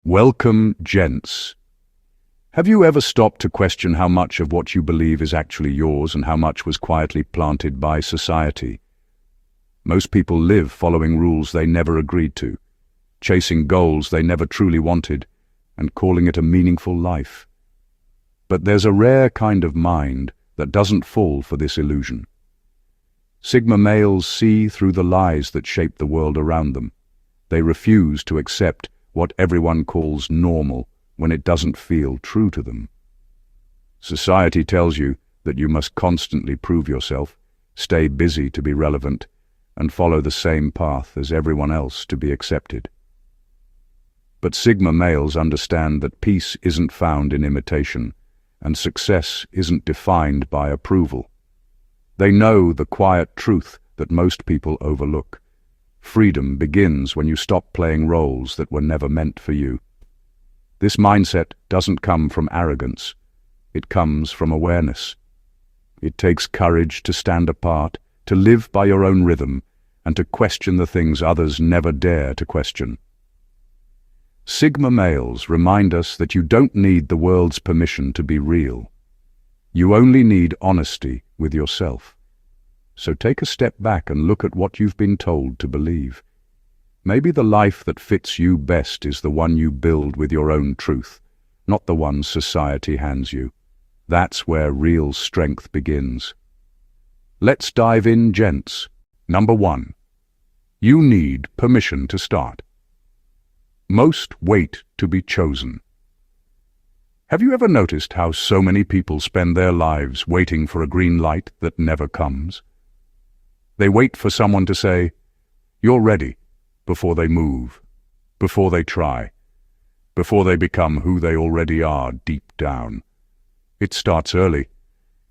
Welcome, gents. Have you ever stopped to question how much of what you believe is actually yours and how much was quietly planted by society? Most people live following rules they never agreed to, chasing goals they never truly wanted, and calling it a meaningful life. But there's a rare kind of mind that doesn't fall for this illusion. Sigma males see through the lies that shape the world around them. They refuse to accept what everyone calls normal when it doesn't feel true to them. Society tells you that you must constantly prove yourself, stay busy to be relevant, and follow the same path as everyone else to be accepted. But Sigma males understand that peace isn't found in imitation, and success isn't defined by approval. They know the quiet truth that most people overlook. Freedom begins when you stop playing roles that were never meant for you. This mindset doesn't come from arrogance. It comes from awareness. It takes courage to stand apart, to live by your own rhythm, and to question the things others never dare to question. Sigma males remind us that you don't need the world's permission to be real. You only need honesty with yourself. So take a step back and look at what you've been told to believe. Maybe the life that fits you best is the one you build with your own truth, not the one society hands you. That's where real strength begins. Let's dive in, gents. Number 1. You need permission to start. Most wait to be chosen. Have you ever noticed how so many people spend their lives waiting for a green light that never comes? They wait for someone to say, "You're ready," before they move, before they try, before they become who they already are deep down. It starts early.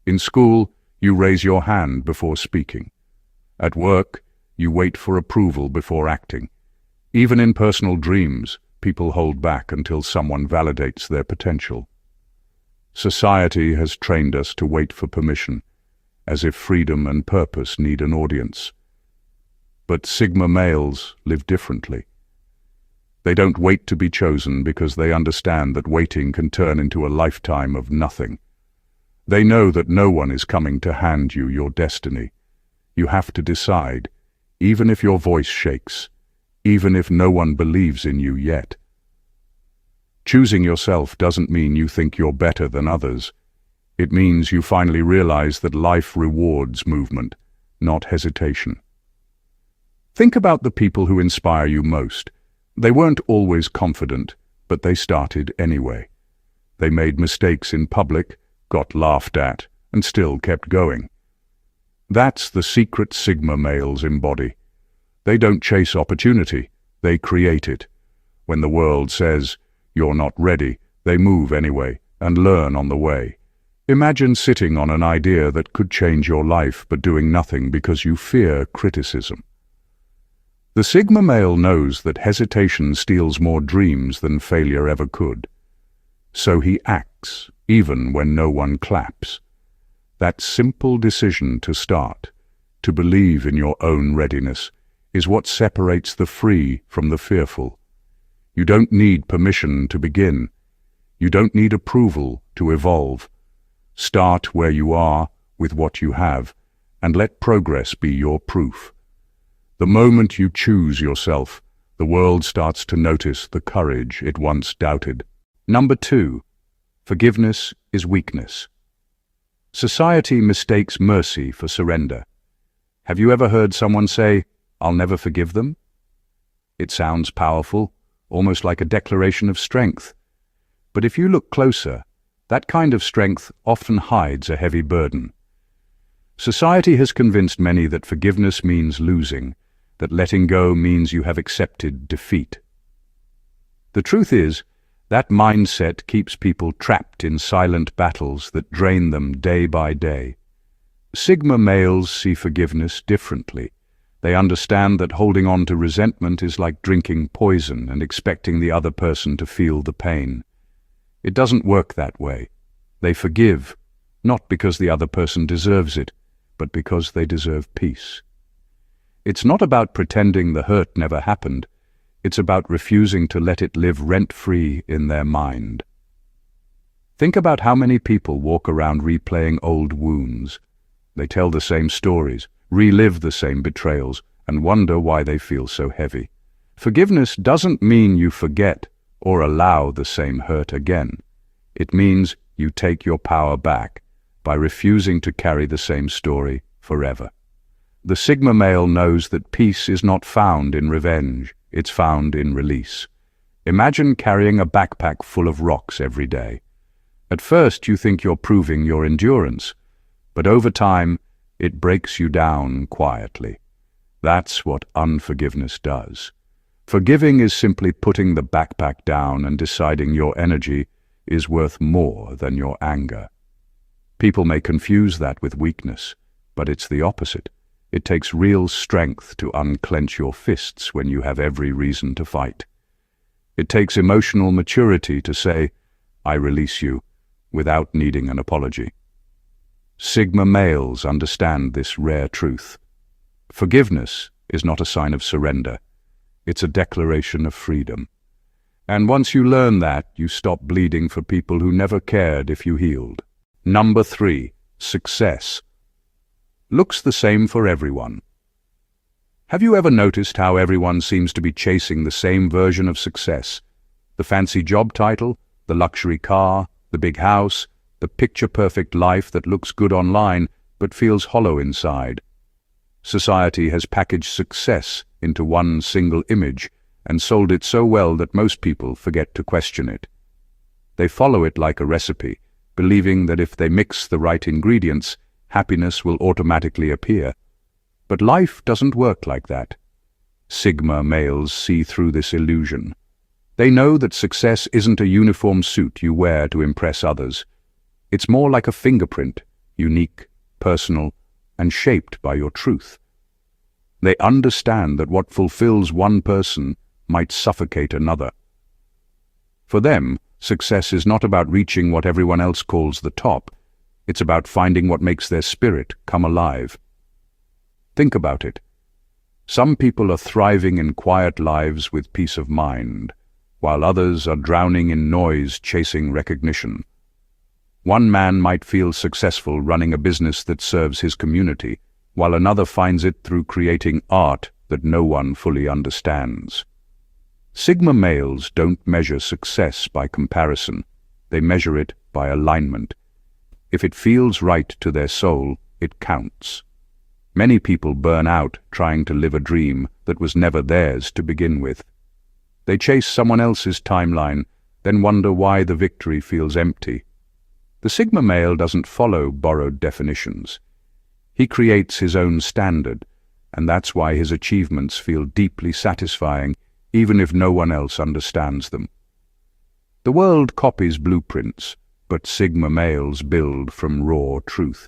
In school, you raise your hand before speaking. At work, you wait for approval before acting. Even in personal dreams, people hold back until someone validates their potential. Society has trained us to wait for permission, as if freedom and purpose need an audience. But Sigma males live differently. They don't wait to be chosen because they understand that waiting can turn into a lifetime of nothing. They know that no one is coming to hand you your destiny. You have to decide, even if your voice shakes, even if no one believes in you yet. Choosing yourself doesn't mean you think you're better than others. It means you finally realize that life rewards movement, not hesitation. Think about the people who inspire you most. They weren't always confident, but they started anyway. They made mistakes in public, got laughed at, and still kept going. That's the secret Sigma males embody. They don't chase opportunity, they create it. When the world says, "You're not ready," they move anyway and learn on the way. Imagine sitting on an idea that could change your life but doing nothing because you fear criticism. The Sigma male knows that hesitation steals more dreams than failure ever could. So he acts, even when no one claps. That simple decision to start, to believe in your own readiness, is what separates the free from the fearful. You don't need permission to begin. You don't need approval to evolve. Start where you are, with what you have, and let progress be your proof. The moment you choose yourself, the world starts to notice the courage it once doubted. Number 2. Forgiveness is weakness. Society mistakes mercy for surrender. Have you ever heard someone say, "I'll never forgive them"? It sounds powerful, almost like a declaration of strength. But if you look closer, that kind of strength often hides a heavy burden. Society has convinced many that forgiveness means losing, that letting go means you have accepted defeat. The truth is, that mindset keeps people trapped in silent battles that drain them day by day. Sigma males see forgiveness differently. They understand that holding on to resentment is like drinking poison and expecting the other person to feel the pain. It doesn't work that way. They forgive, not because the other person deserves it, but because they deserve peace. It's not about pretending the hurt never happened. It's about refusing to let it live rent-free in their mind. Think about how many people walk around replaying old wounds. They tell the same stories, relive the same betrayals, and wonder why they feel so heavy. Forgiveness doesn't mean you forget or allow the same hurt again. It means you take your power back by refusing to carry the same story forever. The Sigma male knows that peace is not found in revenge, it's found in release. Imagine carrying a backpack full of rocks every day. At first you think you're proving your endurance, but over time it breaks you down quietly. That's what unforgiveness does. Forgiving is simply putting the backpack down and deciding your energy is worth more than your anger. People may confuse that with weakness, but it's the opposite. It takes real strength to unclench your fists when you have every reason to fight. It takes emotional maturity to say, "I release you," without needing an apology. Sigma males understand this rare truth. Forgiveness is not a sign of surrender. It's a declaration of freedom. And once you learn that, you stop bleeding for people who never cared if you healed. Number 3, success. Looks the same for everyone. Have you ever noticed how everyone seems to be chasing the same version of success? The fancy job title, the luxury car, the big house, the picture-perfect life that looks good online but feels hollow inside. Society has packaged success into one single image and sold it so well that most people forget to question it. They follow it like a recipe, believing that if they mix the right ingredients, happiness will automatically appear. But life doesn't work like that. Sigma males see through this illusion. They know that success isn't a uniform suit you wear to impress others. It's more like a fingerprint, unique, personal, and shaped by your truth. They understand that what fulfills one person might suffocate another. For them, success is not about reaching what everyone else calls the top. It's about finding what makes their spirit come alive. Think about it. Some people are thriving in quiet lives with peace of mind, while others are drowning in noise chasing recognition. One man might feel successful running a business that serves his community, while another finds it through creating art that no one fully understands. Sigma males don't measure success by comparison. They measure it by alignment. If it feels right to their soul, it counts. Many people burn out trying to live a dream that was never theirs to begin with. They chase someone else's timeline, then wonder why the victory feels empty. The Sigma male doesn't follow borrowed definitions. He creates his own standard, and that's why his achievements feel deeply satisfying, even if no one else understands them. The world copies blueprints, but Sigma males build from raw truth.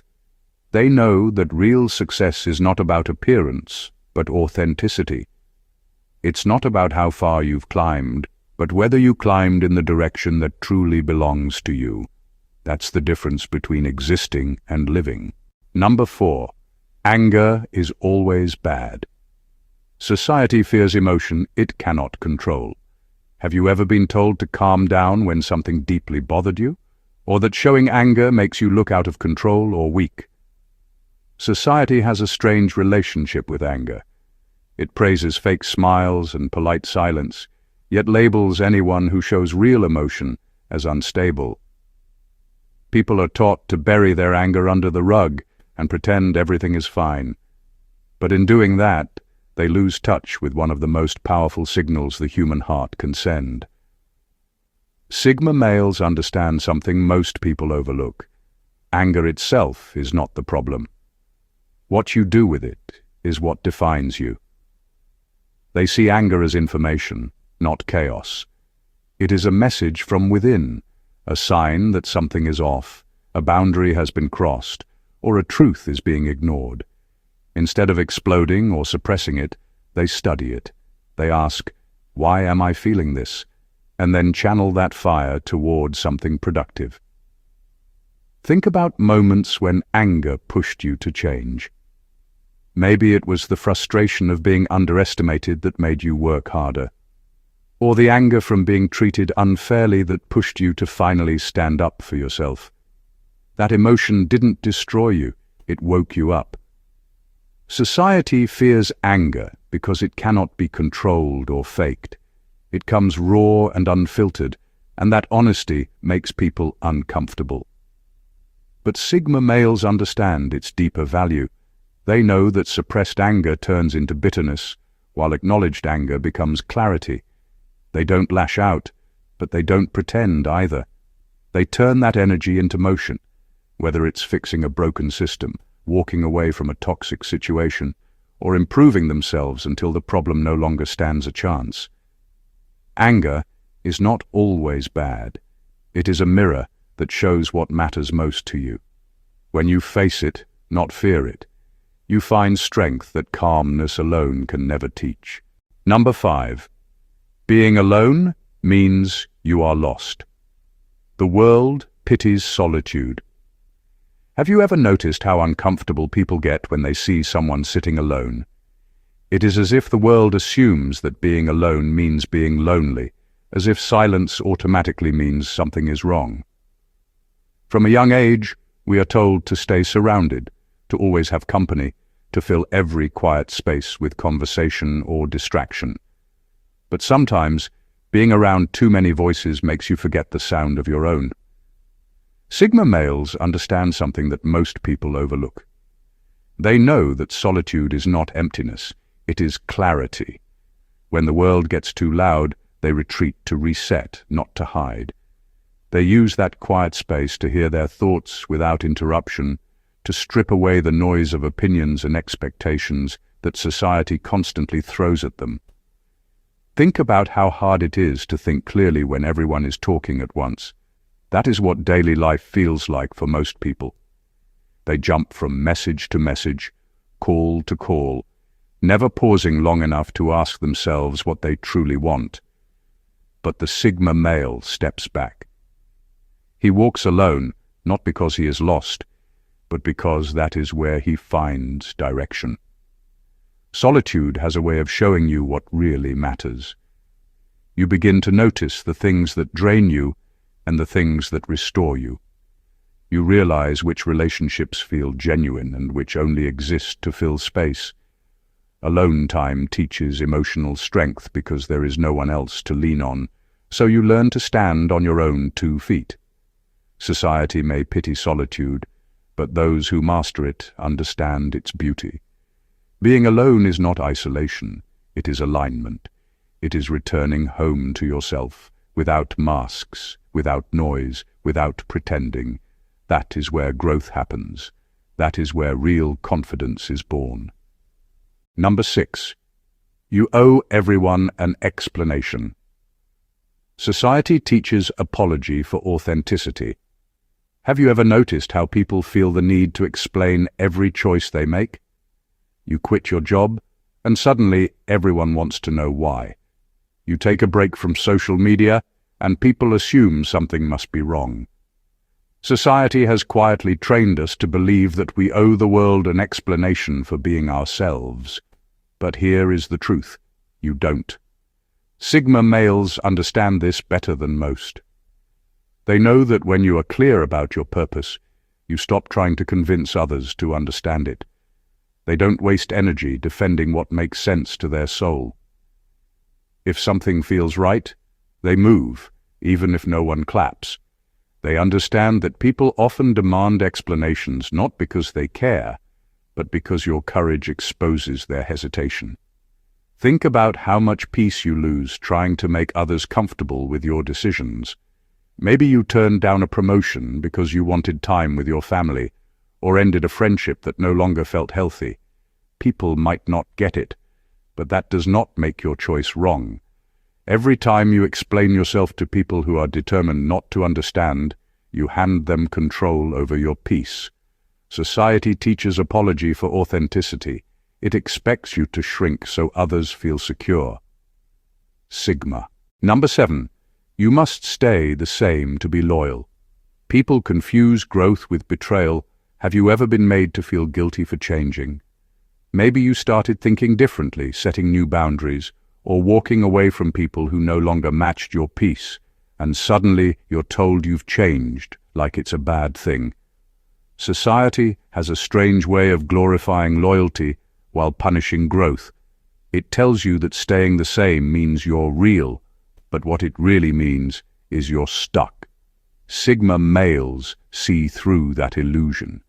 They know that real success is not about appearance, but authenticity. It's not about how far you've climbed, but whether you climbed in the direction that truly belongs to you. That's the difference between existing and living. Number 4, anger is always bad. Society fears emotion it cannot control. Have you ever been told to calm down when something deeply bothered you? Or that showing anger makes you look out of control or weak? Society has a strange relationship with anger. It praises fake smiles and polite silence, yet labels anyone who shows real emotion as unstable. People are taught to bury their anger under the rug and pretend everything is fine. But in doing that, they lose touch with one of the most powerful signals the human heart can send. Sigma males understand something most people overlook. Anger itself is not the problem. What you do with it is what defines you. They see anger as information, not chaos. It is a message from within, a sign that something is off, a boundary has been crossed, or a truth is being ignored. Instead of exploding or suppressing it, they study it. They ask, "Why am I feeling this?" and then channel that fire toward something productive. Think about moments when anger pushed you to change. Maybe it was the frustration of being underestimated that made you work harder. Or the anger from being treated unfairly that pushed you to finally stand up for yourself. That emotion didn't destroy you, it woke you up. Society fears anger because it cannot be controlled or faked. It comes raw and unfiltered, and that honesty makes people uncomfortable. But Sigma males understand its deeper value. They know that suppressed anger turns into bitterness, while acknowledged anger becomes clarity. They don't lash out, but they don't pretend either. They turn that energy into motion, whether it's fixing a broken system, walking away from a toxic situation, or improving themselves until the problem no longer stands a chance. Anger is not always bad. It is a mirror that shows what matters most to you. When you face it, not fear it, you find strength that calmness alone can never teach. Number 5. Being alone means you are lost. The world pities solitude. Have you ever noticed how uncomfortable people get when they see someone sitting alone? It is as if the world assumes that being alone means being lonely, as if silence automatically means something is wrong. From a young age, we are told to stay surrounded, to always have company, to fill every quiet space with conversation or distraction. But sometimes, being around too many voices makes you forget the sound of your own. Sigma males understand something that most people overlook. They know that solitude is not emptiness, it is clarity. When the world gets too loud, they retreat to reset, not to hide. They use that quiet space to hear their thoughts without interruption, to strip away the noise of opinions and expectations that society constantly throws at them. Think about how hard it is to think clearly when everyone is talking at once. That is what daily life feels like for most people. They jump from message to message, call to call, never pausing long enough to ask themselves what they truly want. But the Sigma male steps back. He walks alone, not because he is lost, but because that is where he finds direction. Solitude has a way of showing you what really matters. You begin to notice the things that drain you and the things that restore you. You realize which relationships feel genuine and which only exist to fill space. Alone time teaches emotional strength because there is no one else to lean on, so you learn to stand on your own 2 feet. Society may pity solitude, but those who master it understand its beauty. Being alone is not isolation, it is alignment. It is returning home to yourself, without masks, without noise, without pretending. That is where growth happens. That is where real confidence is born. Number 6. You owe everyone an explanation. Society teaches apology for authenticity. Have you ever noticed how people feel the need to explain every choice they make? You quit your job, and suddenly everyone wants to know why. You take a break from social media, and people assume something must be wrong. Society has quietly trained us to believe that we owe the world an explanation for being ourselves. But here is the truth: you don't. Sigma males understand this better than most. They know that when you are clear about your purpose, you stop trying to convince others to understand it. They don't waste energy defending what makes sense to their soul. If something feels right, they move, even if no one claps. They understand that people often demand explanations not because they care, but because your courage exposes their hesitation. Think about how much peace you lose trying to make others comfortable with your decisions. Maybe you turned down a promotion because you wanted time with your family, or ended a friendship that no longer felt healthy. People might not get it, but that does not make your choice wrong. Every time you explain yourself to people who are determined not to understand, you hand them control over your peace. Society teaches apology for authenticity. It expects you to shrink so others feel secure. Sigma. Number 7. You must stay the same to be loyal. People confuse growth with betrayal. Have you ever been made to feel guilty for changing? Maybe you started thinking differently, setting new boundaries, or walking away from people who no longer matched your peace, and suddenly you're told you've changed, like it's a bad thing. Society has a strange way of glorifying loyalty while punishing growth. It tells you that staying the same means you're real, but what it really means is you're stuck. Sigma males see through that illusion.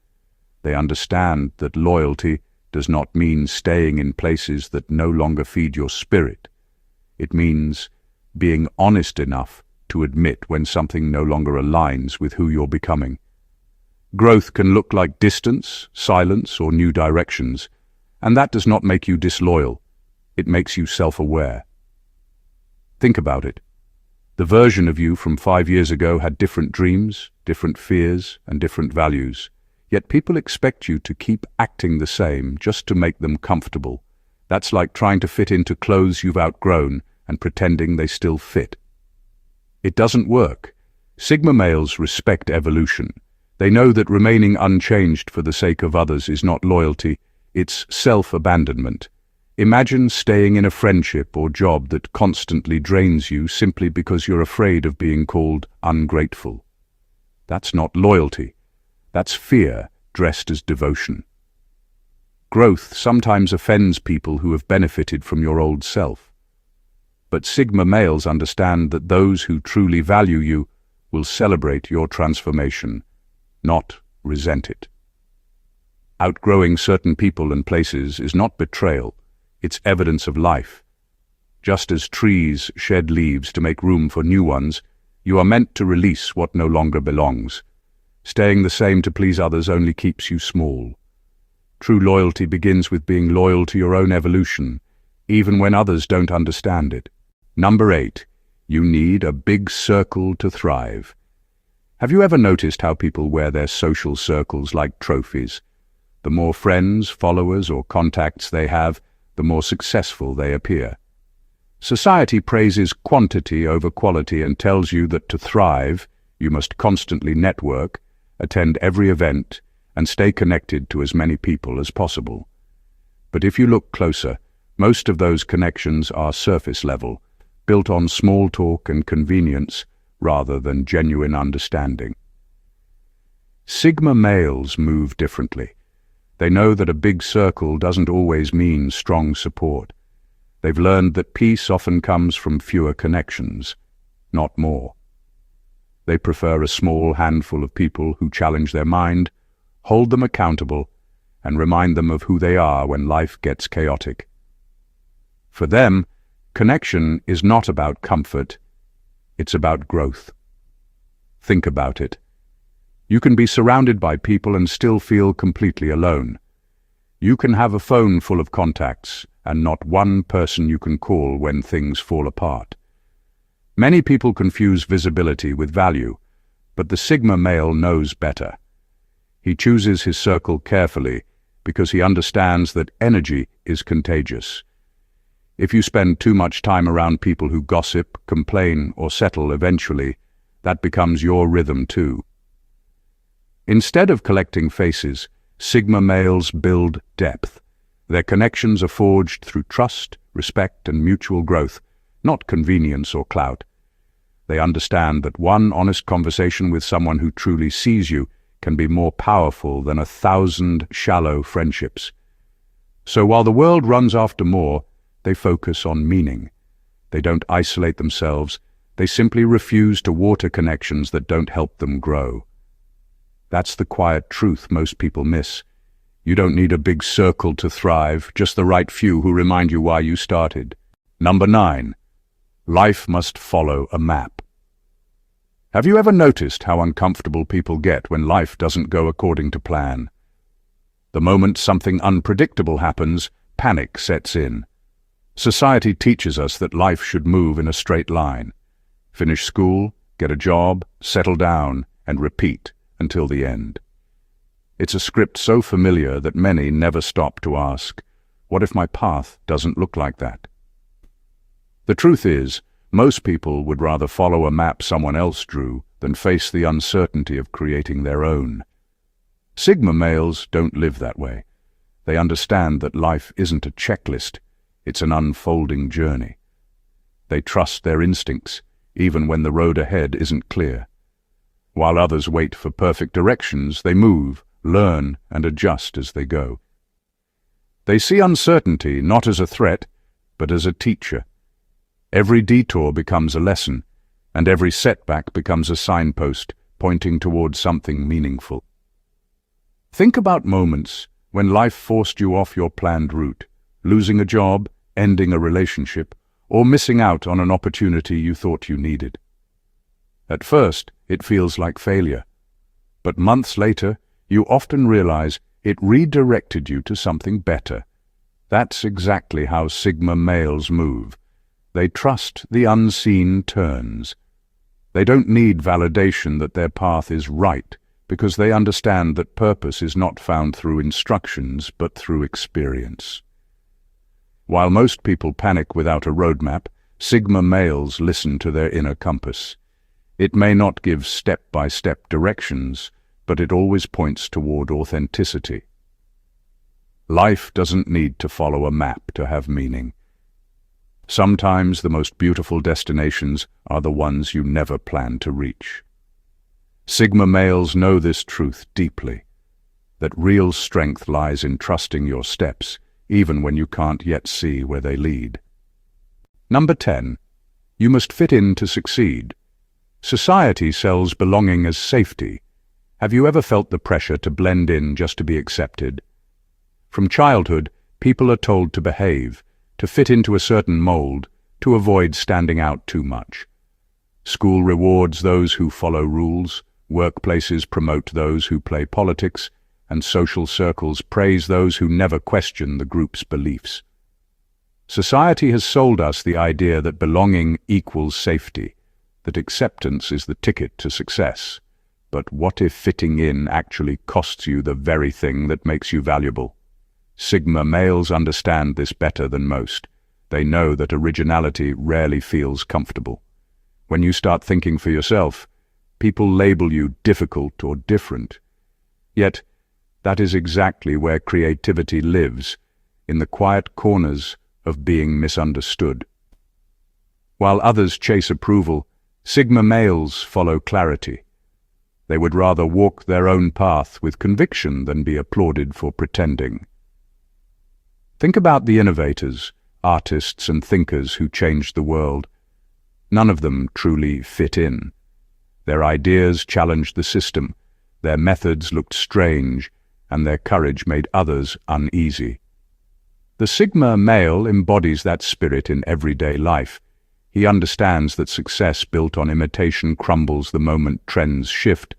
They understand that loyalty does not mean staying in places that no longer feed your spirit. It means being honest enough to admit when something no longer aligns with who you're becoming. Growth can look like distance, silence, or new directions, and that does not make you disloyal. It makes you self-aware. Think about it. The version of you from 5 years ago had different dreams, different fears, and different values. Yet people expect you to keep acting the same just to make them comfortable. That's like trying to fit into clothes you've outgrown and pretending they still fit. It doesn't work. Sigma males respect evolution. They know that remaining unchanged for the sake of others is not loyalty, it's self-abandonment. Imagine staying in a friendship or job that constantly drains you simply because you're afraid of being called ungrateful. That's not loyalty. That's fear dressed as devotion. Growth sometimes offends people who have benefited from your old self. But Sigma males understand that those who truly value you will celebrate your transformation, not resent it. Outgrowing certain people and places is not betrayal, it's evidence of life. Just as trees shed leaves to make room for new ones, you are meant to release what no longer belongs. Staying the same to please others only keeps you small. True loyalty begins with being loyal to your own evolution, even when others don't understand it. Number 8, you need a big circle to thrive. Have you ever noticed how people wear their social circles like trophies? The more friends, followers, or contacts they have, the more successful they appear. Society praises quantity over quality and tells you that to thrive, you must constantly network, attend every event, and stay connected to as many people as possible. But if you look closer, most of those connections are surface level, built on small talk and convenience rather than genuine understanding. Sigma males move differently. They know that a big circle doesn't always mean strong support. They've learned that peace often comes from fewer connections, not more. They prefer a small handful of people who challenge their mind, hold them accountable, and remind them of who they are when life gets chaotic. For them, connection is not about comfort, it's about growth. Think about it. You can be surrounded by people and still feel completely alone. You can have a phone full of contacts and not one person you can call when things fall apart. Many people confuse visibility with value, but the Sigma male knows better. He chooses his circle carefully because he understands that energy is contagious. If you spend too much time around people who gossip, complain, or settle eventually, that becomes your rhythm too. Instead of collecting faces, Sigma males build depth. Their connections are forged through trust, respect, and mutual growth, not convenience or clout. They understand that one honest conversation with someone who truly sees you can be more powerful than 1,000 shallow friendships. So while the world runs after more, they focus on meaning. They don't isolate themselves, they simply refuse to water connections that don't help them grow. That's the quiet truth most people miss. You don't need a big circle to thrive, just the right few who remind you why you started. Number 9. Life must follow a map. Have you ever noticed how uncomfortable people get when life doesn't go according to plan? The moment something unpredictable happens, panic sets in. Society teaches us that life should move in a straight line. Finish school, get a job, settle down, and repeat until the end. It's a script so familiar that many never stop to ask, what if my path doesn't look like that? The truth is, most people would rather follow a map someone else drew than face the uncertainty of creating their own. Sigma males don't live that way. They understand that life isn't a checklist, it's an unfolding journey. They trust their instincts, even when the road ahead isn't clear. While others wait for perfect directions, they move, learn, and adjust as they go. They see uncertainty not as a threat, but as a teacher. Every detour becomes a lesson, and every setback becomes a signpost pointing towards something meaningful. Think about moments when life forced you off your planned route, losing a job, ending a relationship, or missing out on an opportunity you thought you needed. At first, it feels like failure, but months later, you often realize it redirected you to something better. That's exactly how Sigma males move. They trust the unseen turns. They don't need validation that their path is right, because they understand that purpose is not found through instructions but through experience. While most people panic without a roadmap, Sigma males listen to their inner compass. It may not give step-by-step directions, but it always points toward authenticity. Life doesn't need to follow a map to have meaning. Sometimes the most beautiful destinations are the ones you never planned to reach. Sigma males know this truth deeply, that real strength lies in trusting your steps, even when you can't yet see where they lead. Number 10. You must fit in to succeed. Society sells belonging as safety. Have you ever felt the pressure to blend in just to be accepted? From childhood, people are told to behave, to fit into a certain mold, to avoid standing out too much. School rewards those who follow rules, workplaces promote those who play politics, and social circles praise those who never question the group's beliefs. Society has sold us the idea that belonging equals safety, that acceptance is the ticket to success. But what if fitting in actually costs you the very thing that makes you valuable? Sigma males understand this better than most. They know that originality rarely feels comfortable. When you start thinking for yourself, people label you difficult or different. Yet, that is exactly where creativity lives, in the quiet corners of being misunderstood. While others chase approval, Sigma males follow clarity. They would rather walk their own path with conviction than be applauded for pretending. Think about the innovators, artists and thinkers who changed the world. None of them truly fit in. Their ideas challenged the system, their methods looked strange, and their courage made others uneasy. The Sigma male embodies that spirit in everyday life. He understands that success built on imitation crumbles the moment trends shift,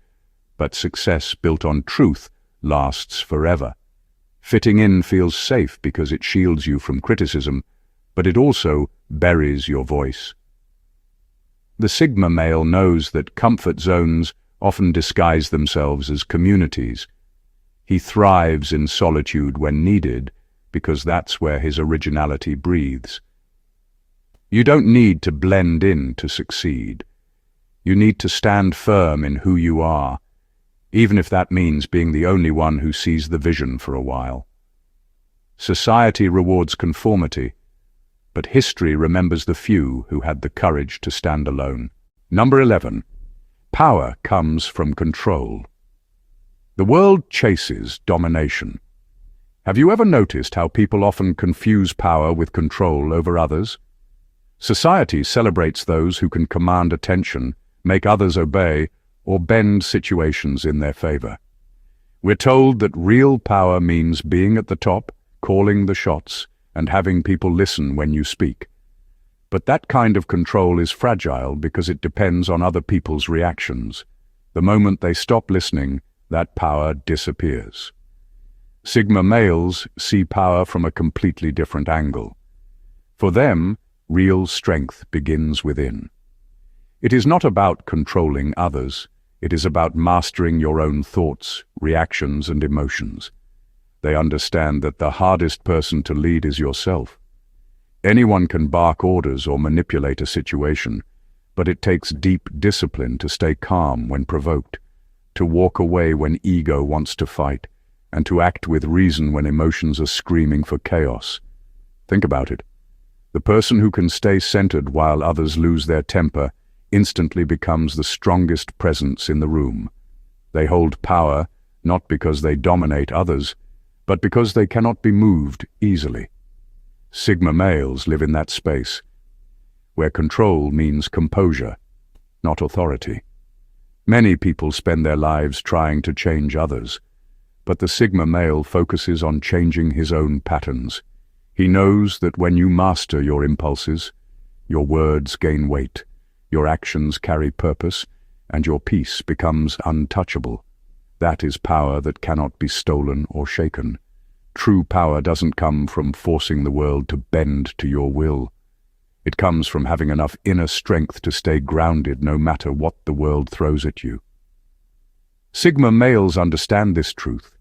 but success built on truth lasts forever. Fitting in feels safe because it shields you from criticism, but it also buries your voice. The Sigma male knows that comfort zones often disguise themselves as communities. He thrives in solitude when needed, because that's where his originality breathes. You don't need to blend in to succeed. You need to stand firm in who you are, even if that means being the only one who sees the vision for a while. Society rewards conformity, but history remembers the few who had the courage to stand alone. Number 11. Power comes from control. The world chases domination. Have you ever noticed how people often confuse power with control over others? Society celebrates those who can command attention, make others obey, or bend situations in their favor. We're told that real power means being at the top, calling the shots, and having people listen when you speak. But that kind of control is fragile because it depends on other people's reactions. The moment they stop listening, that power disappears. Sigma males see power from a completely different angle. For them, real strength begins within. It is not about controlling others. It is about mastering your own thoughts, reactions, and emotions. They understand that the hardest person to lead is yourself. Anyone can bark orders or manipulate a situation, but it takes deep discipline to stay calm when provoked, to walk away when ego wants to fight, and to act with reason when emotions are screaming for chaos. Think about it. The person who can stay centered while others lose their temper instantly becomes the strongest presence in the room. They hold power not because they dominate others, but because they cannot be moved easily. Sigma males live in that space, where control means composure, not authority. Many people spend their lives trying to change others, but the Sigma male focuses on changing his own patterns. He knows that when you master your impulses, your words gain weight, your actions carry purpose, and your peace becomes untouchable. That is power that cannot be stolen or shaken. True power doesn't come from forcing the world to bend to your will. It comes from having enough inner strength to stay grounded no matter what the world throws at you. Sigma males understand this truth.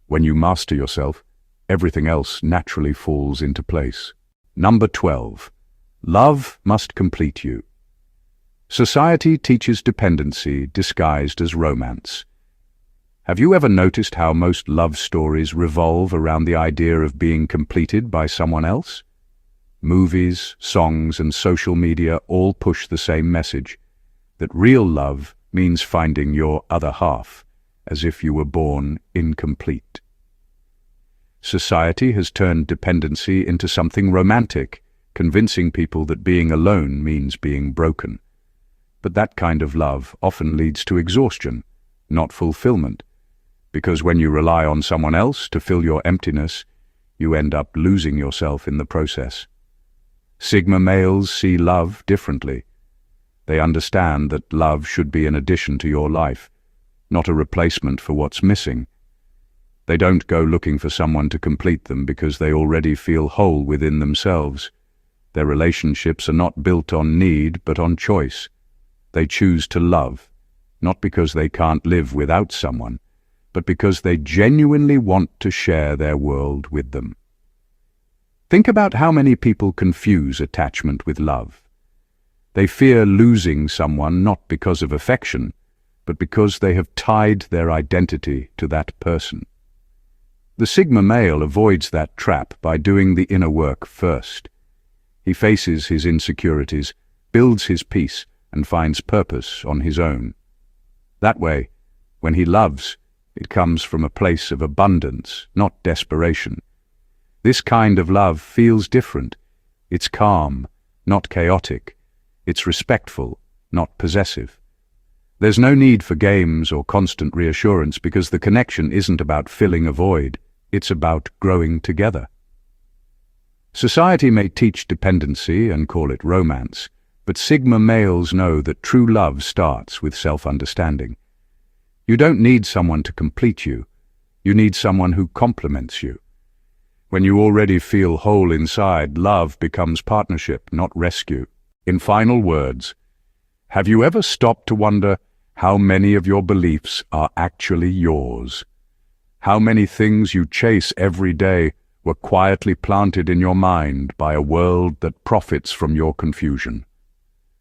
When you master yourself, everything else naturally falls into place. Number 12. Love must complete you. Society teaches dependency disguised as romance. Have you ever noticed how most love stories revolve around the idea of being completed by someone else? Movies, songs, and social media all push the same message, that real love means finding your other half, as if you were born incomplete. Society has turned dependency into something romantic, convincing people that being alone means being broken. But that kind of love often leads to exhaustion, not fulfillment. Because when you rely on someone else to fill your emptiness, you end up losing yourself in the process. Sigma males see love differently. They understand that love should be an addition to your life, not a replacement for what's missing. They don't go looking for someone to complete them because they already feel whole within themselves. Their relationships are not built on need but on choice. They choose to love, not because they can't live without someone, but because they genuinely want to share their world with them. Think about how many people confuse attachment with love. They fear losing someone not because of affection, but because they have tied their identity to that person. The Sigma male avoids that trap by doing the inner work first. He faces his insecurities, builds his peace, and finds purpose on his own. That way, when he loves, it comes from a place of abundance, not desperation. This kind of love feels different. It's calm, not chaotic. It's respectful, not possessive. There's no need for games or constant reassurance because the connection isn't about filling a void. It's about growing together. Society may teach dependency and call it romance, but Sigma males know that true love starts with self-understanding. You don't need someone to complete you. You need someone who complements you. When you already feel whole inside, love becomes partnership, not rescue. In final words, have you ever stopped to wonder how many of your beliefs are actually yours? How many things you chase every day were quietly planted in your mind by a world that profits from your confusion?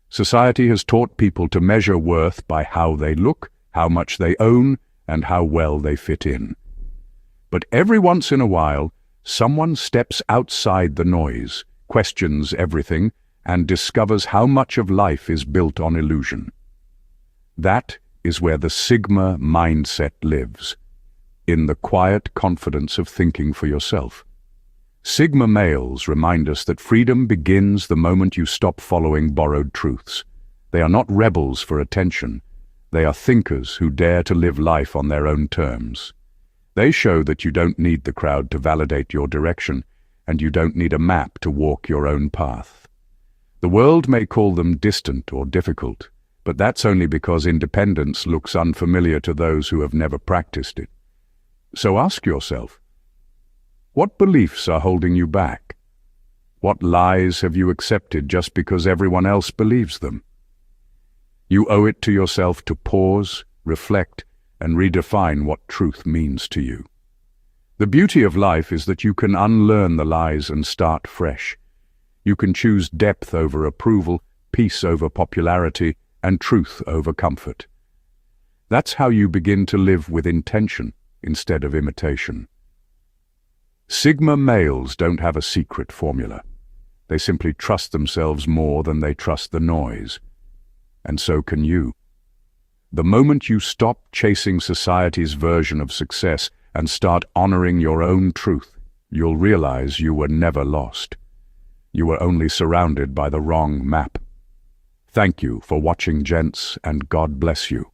Society has taught people to measure worth by how they look, how much they own, and how well they fit in. But every once in a while, someone steps outside the noise, questions everything, and discovers how much of life is built on illusion. That is where the Sigma mindset lives, in the quiet confidence of thinking for yourself. Sigma males remind us that freedom begins the moment you stop following borrowed truths. They are not rebels for attention. They are thinkers who dare to live life on their own terms. They show that you don't need the crowd to validate your direction, and you don't need a map to walk your own path. The world may call them distant or difficult, but that's only because independence looks unfamiliar to those who have never practiced it. So ask yourself, what beliefs are holding you back? What lies have you accepted just because everyone else believes them? You owe it to yourself to pause, reflect, and redefine what truth means to you. The beauty of life is that you can unlearn the lies and start fresh. You can choose depth over approval, peace over popularity, and truth over comfort. That's how you begin to live with intention instead of imitation. Sigma males don't have a secret formula. They simply trust themselves more than they trust the noise. And so can you. The moment you stop chasing society's version of success and start honoring your own truth, you'll realize you were never lost. You were only surrounded by the wrong map. Thank you for watching, gents, and God bless you.